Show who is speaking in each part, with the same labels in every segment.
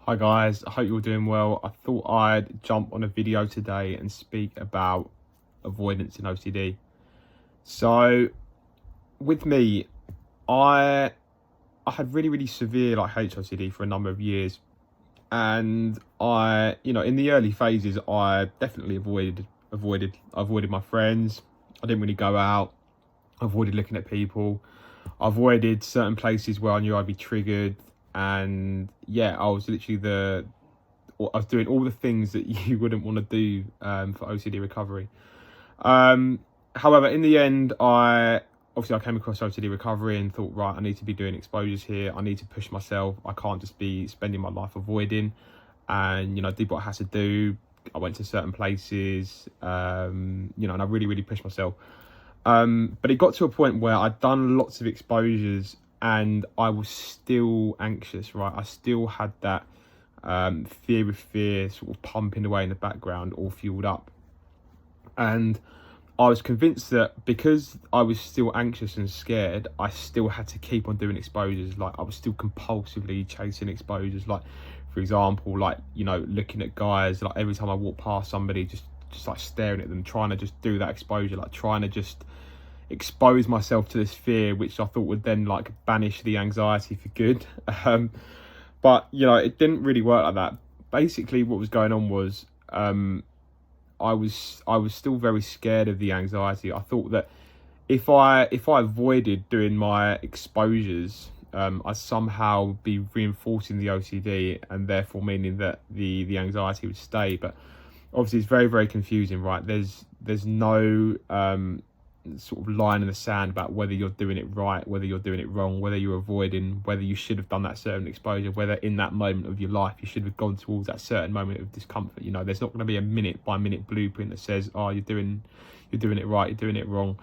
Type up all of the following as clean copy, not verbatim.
Speaker 1: Hi guys, I hope you're doing well. I thought I'd jump on a video today and speak about avoidance in OCD. So with me, I had really severe like HOCD for a number of years, and in the early phases I definitely avoided my friends. I didn't really go out. I avoided looking at people. I avoided certain places where I knew I'd be triggered, and yeah, I was doing all the things that you wouldn't want to do for OCD recovery. However, in the end, I came across OCD recovery and thought, right, I need to be doing exposures here. I need to push myself. I can't just be spending my life avoiding, and did what I had to do. I went to certain places, and I really pushed myself. But it got to a point where I'd done lots of exposures and I was still anxious, right? I still had that fear sort of pumping away in the background, all fueled up. And I was convinced that because I was still anxious and scared, I still had to keep on doing exposures. Like I was still compulsively chasing exposures. Like, for example, looking at guys, like every time I walk past somebody, just like staring at them, trying to just do that exposure, like trying to just expose myself to this fear, which I thought would then like banish the anxiety for good. But it didn't really work like that. Basically, what was going on was I was still very scared of the anxiety. I thought that if I avoided doing my exposures, I'd somehow be reinforcing the OCD, and therefore meaning that the anxiety would stay. But obviously, it's very confusing, right? There's no sort of line in the sand about whether you're doing it right, whether you're doing it wrong, whether you're avoiding, whether you should have done that certain exposure, whether in that moment of your life you should have gone towards that certain moment of discomfort. There's not going to be a minute by minute blueprint that says, oh, you're doing it right, you're doing it wrong.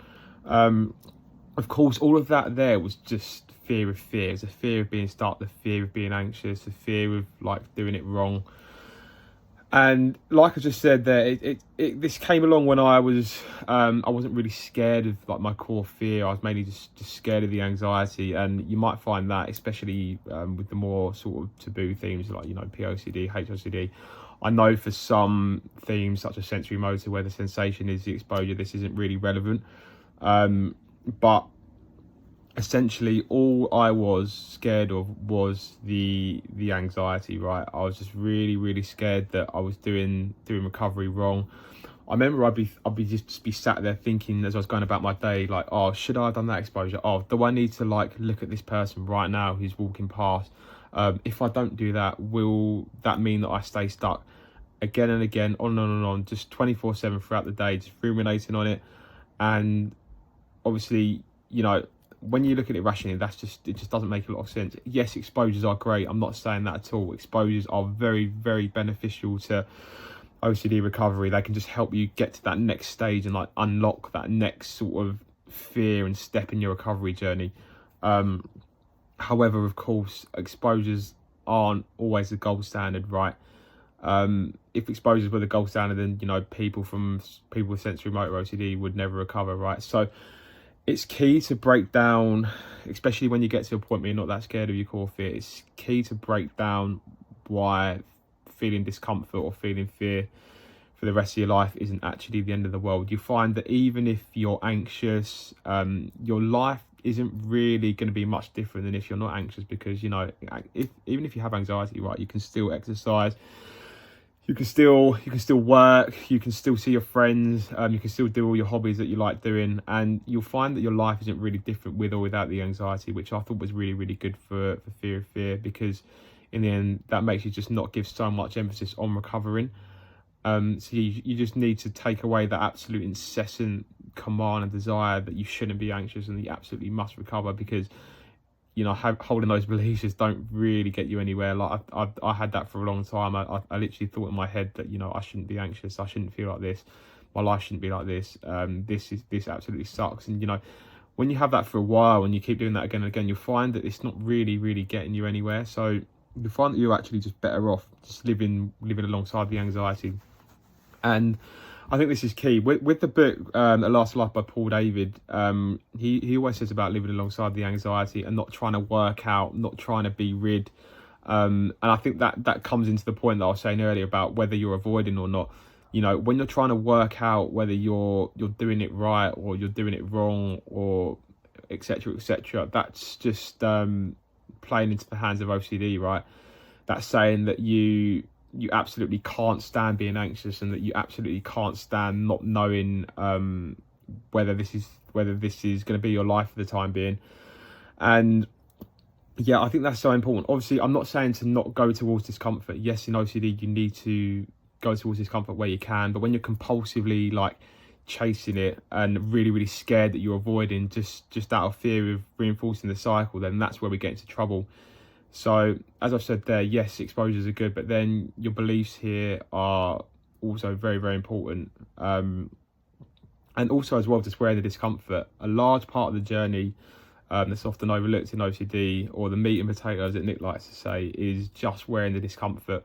Speaker 1: Of course, all of that there was just fear of fear. It's a fear of being stuck, the fear of being anxious, the fear of like doing it wrong. And like I just said there, this came along when I wasn't really scared of like my core fear. I was mainly just scared of the anxiety. And you might find that, especially with the more sort of taboo themes like POCD, HOCD. I know for some themes such as sensory motor, where the sensation is the exposure, this isn't really relevant. But essentially all I was scared of was the anxiety, right? I was just really scared that I was doing recovery wrong. I remember I'd be sat there thinking as I was going about my day, like, oh, should I have done that exposure? Oh, do I need to like look at this person right now who's walking past? If I don't do that, will that mean that I stay stuck? Again and again, on and on, just 24/7 throughout the day, just ruminating on it. And obviously, when you look at it rationally, it just doesn't make a lot of sense. Yes, exposures are great. I'm not saying that at all. Exposures are very beneficial to OCD recovery. They can just help you get to that next stage and like unlock that next sort of fear and step in your recovery journey. However, of course, exposures aren't always the gold standard, right? If exposures were the gold standard, then people with sensory motor OCD would never recover, right? So it's key to break down, especially when you get to a point where you're not that scared of your core fear. It's key to break down why feeling discomfort or feeling fear for the rest of your life isn't actually the end of the world. You find that even if you're anxious, your life isn't really going to be much different than if you're not anxious, because even if you have anxiety, right, you can still exercise. You can still work, you can still see your friends, you can still do all your hobbies that you like doing, and you'll find that your life isn't really different with or without the anxiety, which I thought was really good for fear of fear, because in the end that makes you just not give so much emphasis on recovering. So you just need to take away that absolute incessant command and desire that you shouldn't be anxious and that you absolutely must recover, because holding those beliefs just don't really get you anywhere. Like I had that for a long time. I literally thought in my head that I shouldn't be anxious. I shouldn't feel like this. My life shouldn't be like this. This absolutely sucks. And when you have that for a while and you keep doing that again and again, you'll find that it's not really getting you anywhere. So you'll find that you're actually just better off just living alongside the anxiety. And I think this is key with the book A Last Life by Paul David. He always says about living alongside the anxiety and not trying to work out, not trying to be rid And I think that comes into the point that I was saying earlier about whether you're avoiding or not. You know, when you're trying to work out whether you're doing it right or you're doing it wrong, or etc., etc., that's just playing into the hands of OCD, right? That's saying that you absolutely can't stand being anxious, and that you absolutely can't stand not knowing whether this is going to be your life for the time being. And yeah, I think that's so important. Obviously, I'm not saying to not go towards discomfort. Yes, in OCD, you need to go towards discomfort where you can. But when you're compulsively like chasing it and really, really scared that you're avoiding just out of fear of reinforcing the cycle, then that's where we get into trouble. So as I've said there, yes, exposures are good, but then your beliefs here are also very, very important. And also as well, just wearing the discomfort. A large part of the journey that's often overlooked in OCD, or the meat and potatoes that Nick likes to say, is just wearing the discomfort.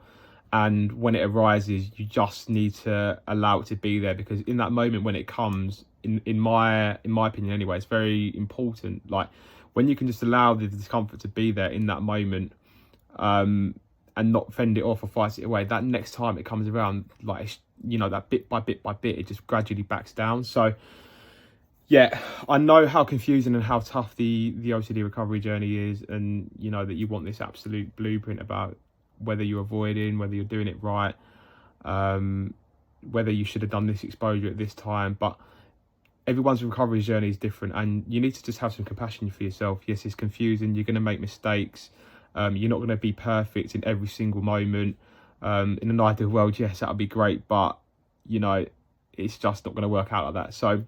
Speaker 1: And when it arises, you just need to allow it to be there, because in that moment when it comes, in my opinion anyway, it's very important. Like when you can just allow the discomfort to be there in that moment, and not fend it off or fight it away, that next time it comes around, like, you know, that bit by bit by bit, it just gradually backs down. So yeah, I know how confusing and how tough the OCD recovery journey is, and you know that you want this absolute blueprint about whether you're avoiding, whether you're doing it right, whether you should have done this exposure at this time. But everyone's recovery journey is different, and you need to just have some compassion for yourself. Yes, it's confusing, you're going to make mistakes, you're not going to be perfect in every single moment. In an ideal world, yes, that would be great, but you know, it's just not going to work out like that. So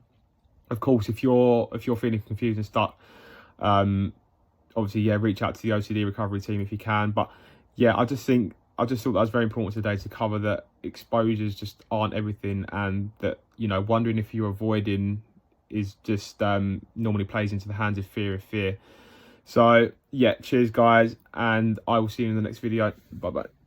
Speaker 1: of course, if you're feeling confused and stuck, obviously, yeah, reach out to the OCD recovery team if you can. But yeah, I just thought that was very important today to cover that exposures just aren't everything, and that, you know, wondering if you're avoiding is just normally plays into the hands of fear. So yeah, cheers guys, and I will see you in the next video. Bye bye.